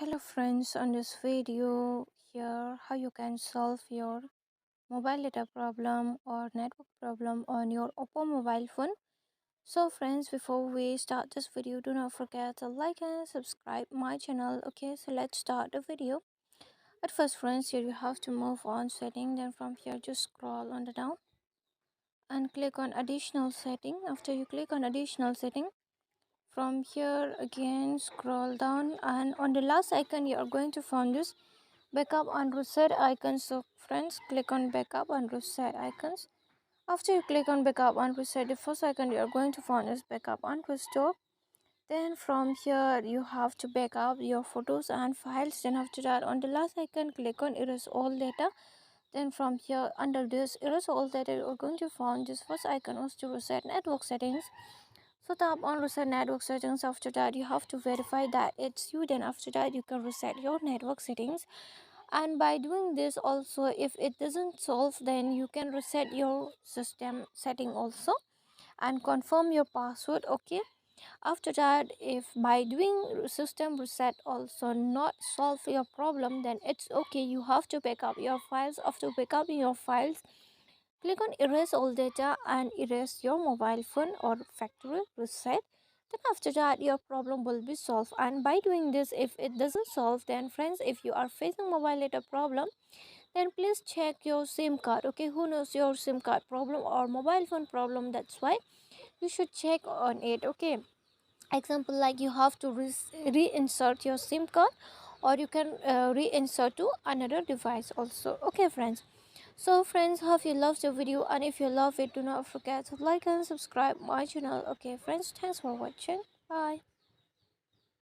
Hello friends, on this video here how you can solve your mobile data problem or network problem on your Oppo mobile phone. So friends, before we start this video, do not forget to like and subscribe my channel. Okay, so let's start the video. At first friends, here you have to move on setting, then from here just scroll on the down and click on additional setting. After you click on additional setting, from here again scroll down and on the last icon you are going to find this backup and reset icons. So friends, click on backup and reset icons. After you click on backup and reset, the first icon you are going to find is backup and restore. Then from here you have to backup your photos and files. Then after that, on the last icon, click on erase all data. Then from here under this erase all data, you are going to find this first icon was to reset network settings. So tap on reset network settings. After that, you have to verify that it's you. Then after that, you can reset your network settings. And by doing this also, if it doesn't solve, then you can reset your system setting also and confirm your password. Okay, after that, if by doing system reset also not solve your problem, then it's okay, you have to back up your files. After backupping your files, click on erase all data and erase your mobile phone or factory reset. Then after that, your problem will be solved. And by doing this, if it doesn't solve, then friends, if you are facing mobile data problem, then please check your sim card. Okay, who knows your sim card problem or mobile phone problem? That's why you should check on it. Okay, example like you have to reinsert your sim card, or you can reinsert to another device also. Okay friends, so friends, hope you loved the video, and if you love it, do not forget to like and subscribe my channel. Okay friends, thanks for watching. Bye.